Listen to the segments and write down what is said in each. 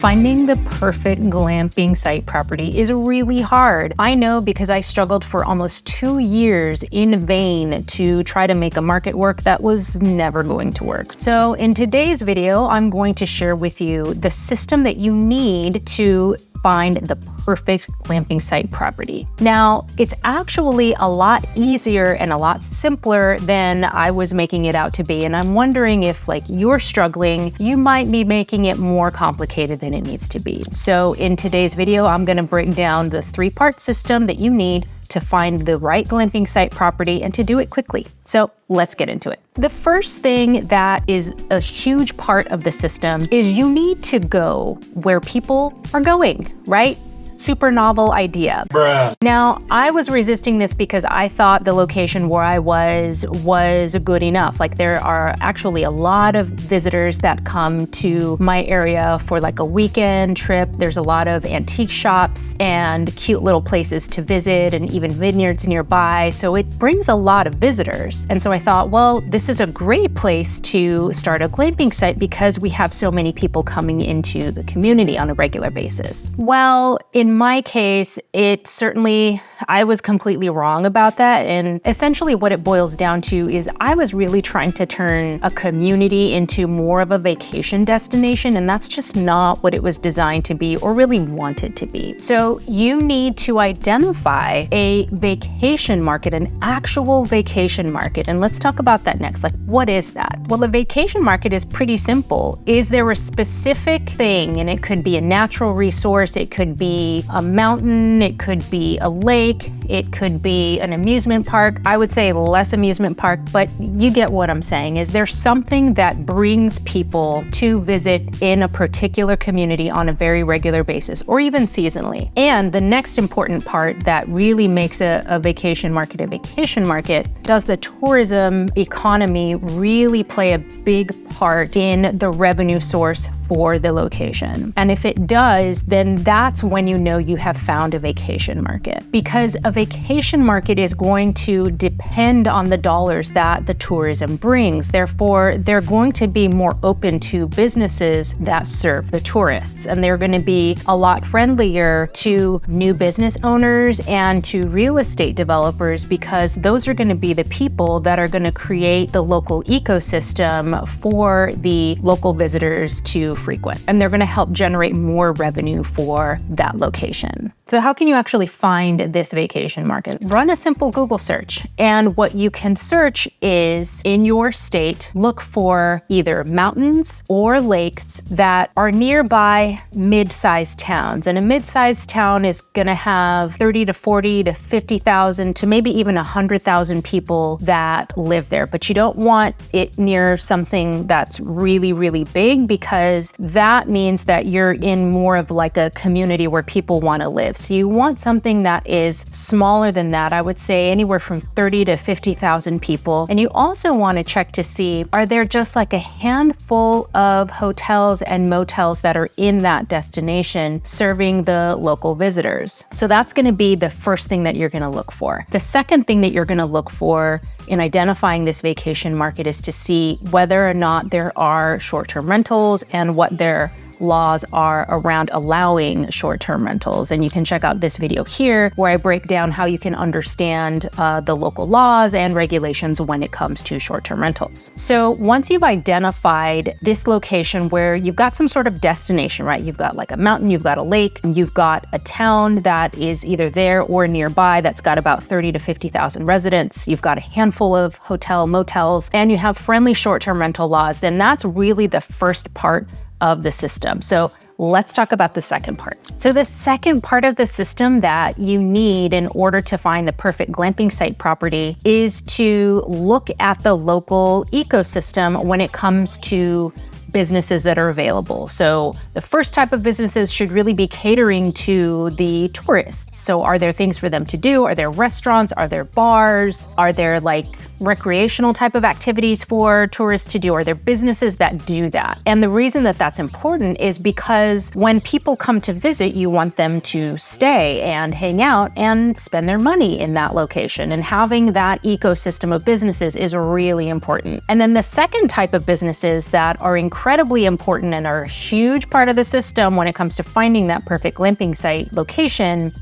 Finding the perfect glamping site property is really hard. I know because I struggled for almost 2 years in vain to try to make a market work that was never going to work. So in today's video, I'm going to share with you the system that you need to find the perfect glamping site property. Now, it's actually a lot easier and a lot simpler than I was making it out to be. And I'm wondering if you're struggling, you might be making it more complicated than it needs to be. So in today's video, I'm gonna break down the 3-part system that you need to find the right glamping site property and to do it quickly. So let's get into it. The first thing that is a huge part of the system is you need to go where people are going, right? Super novel idea. Bruh. Now, I was resisting this because I thought the location where I was good enough. There are actually a lot of visitors that come to my area for a weekend trip. There's a lot of antique shops and cute little places to visit and even vineyards nearby. So it brings a lot of visitors. And so I thought, well, this is a great place to start a glamping site because we have so many people coming into the community on a regular basis. Well, in my case, I was completely wrong about that. And essentially what it boils down to is I was really trying to turn a community into more of a vacation destination. And that's just not what it was designed to be or really wanted to be. So you need to identify a vacation market, an actual vacation market. And let's talk about that next. What is that? Well, a vacation market is pretty simple. Is there a specific thing? And it could be a natural resource. It could be a mountain. It could be a lake. It could be an amusement park. I would say less amusement park, but you get what I'm saying. Is there something that brings people to visit in a particular community on a very regular basis or even seasonally? And the next important part that really makes a vacation market a vacation market, does the tourism economy really play a big part in the revenue source for the location? And if it does, then that's when you know you have found a vacation market, because a vacation market is going to depend on the dollars that the tourism brings. Therefore, they're going to be more open to businesses that serve the tourists, and they're going to be a lot friendlier to new business owners and to real estate developers, because those are going to be the people that are going to create the local ecosystem for the local visitors to frequent, and they're going to help generate more revenue for that location. So how can you actually find this vacation market? Run a simple Google search, and what you can search is, in your state, look for either mountains or lakes that are nearby mid-sized towns. And a mid-sized town is going to have 30 to 40 to 50,000 to maybe even 100,000 people that live there. But you don't want it near something that's really, really big, because that means that you're in more of a community where people want to live. So you want something that is smaller than that. I would say anywhere from 30 to 50,000 people. And you also want to check to see, are there just a handful of hotels and motels that are in that destination serving the local visitors? So that's going to be the first thing that you're going to look for. The second thing that you're going to look for in identifying this vacation market is to see whether or not there are short-term rentals and what their laws are around allowing short-term rentals. And you can check out this video here where I break down how you can understand the local laws and regulations when it comes to short-term rentals. So once you've identified this location where you've got some sort of destination, right? You've got a mountain, you've got a lake, you've got a town that is either there or nearby that's got about 30 to 50,000 residents, you've got a handful of hotel, motels, and you have friendly short-term rental laws, then that's really the first part of the system. So let's talk about the second part. So the second part of the system that you need in order to find the perfect glamping site property is to look at the local ecosystem when it comes to businesses that are available. So the first type of businesses should really be catering to the tourists. So are there things for them to do? Are there restaurants? Are there bars? Are there recreational type of activities for tourists to do? Are there businesses that do that? And the reason that that's important is because when people come to visit, you want them to stay and hang out and spend their money in that location. And having that ecosystem of businesses is really important. And then the second type of businesses that are incredibly incredibly important and are a huge part of the system when it comes to finding that perfect glamping site location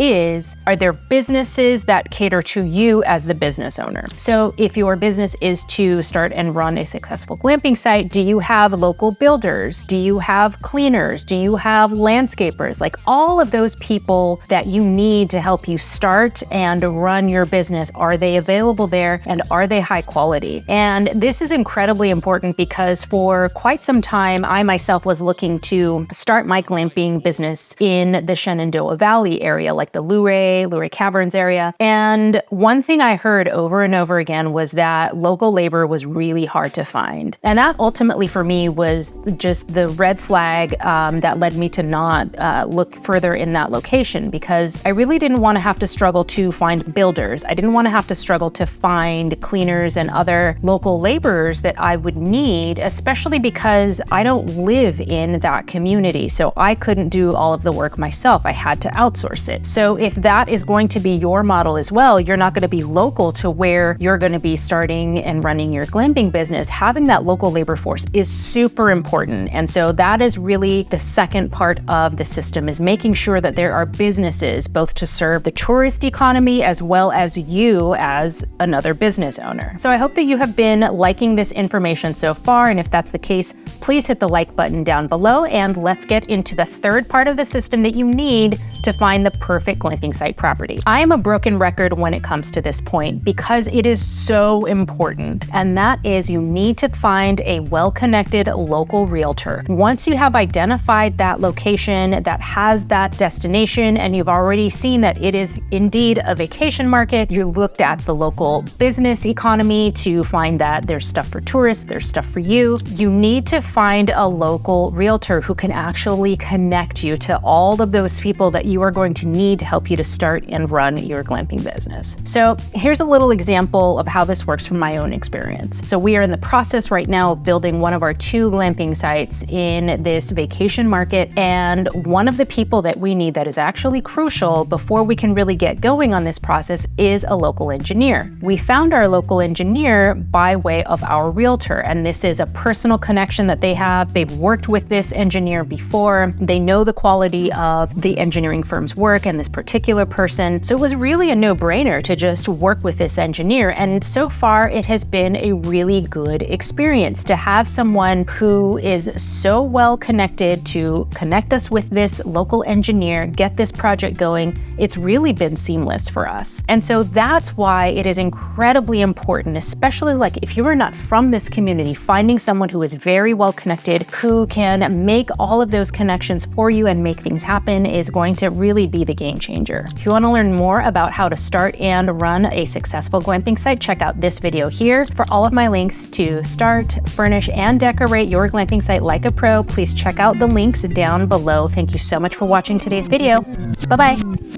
are there businesses that cater to you as the business owner? So if your business is to start and run a successful glamping site, do you have local builders? Do you have cleaners? Do you have landscapers? Like all of those people that you need to help you start and run your business, are they available there and are they high quality? And this is incredibly important because for quite some time, I myself was looking to start my glamping business in the Shenandoah Valley area, like the Luray Caverns area. And one thing I heard over and over again was that local labor was really hard to find. And that ultimately for me was just the red flag that led me to not look further in that location, because I really didn't want to have to struggle to find builders. I didn't want to have to struggle to find cleaners and other local laborers that I would need, especially because I don't live in that community. So I couldn't do all of the work myself. I had to outsource it. So if that is going to be your model as well, you're not going to be local to where you're going to be starting and running your glamping business. Having that local labor force is super important. And so that is really the second part of the system, is making sure that there are businesses both to serve the tourist economy as well as you as another business owner. So I hope that you have been liking this information so far. And if that's the case, please hit the like button down below and let's get into the third part of the system that you need to find the perfect glamping site property. I am a broken record when it comes to this point because it is so important, and that is you need to find a well-connected local realtor. Once you have identified that location that has that destination and you've already seen that it is indeed a vacation market, you looked at the local business economy to find that there's stuff for tourists, there's stuff for you, you need to find a local realtor who can actually connect you to all of those people that you are going to need to help you to start and run your glamping business. So here's a little example of how this works from my own experience. So we are in the process right now of building one of our 2 glamping sites in this vacation market. And one of the people that we need that is actually crucial before we can really get going on this process is a local engineer. We found our local engineer by way of our realtor, and this is a personal connection that they have. They've worked with this engineer before. They know the quality of the engineering firm's work and this particular person. So it was really a no-brainer to just work with this engineer. And so far, it has been a really good experience to have someone who is so well connected to connect us with this local engineer, get this project going. It's really been seamless for us. And so that's why it is incredibly important, especially like if you are not from this community, finding someone who is very well connected, who can make all of those connections for you and make things happen is going to really be the game changer. If you want to learn more about how to start and run a successful glamping site, check out this video here. For all of my links to start, furnish, and decorate your glamping site like a pro, please check out the links down below. Thank you so much for watching today's video. Bye-bye.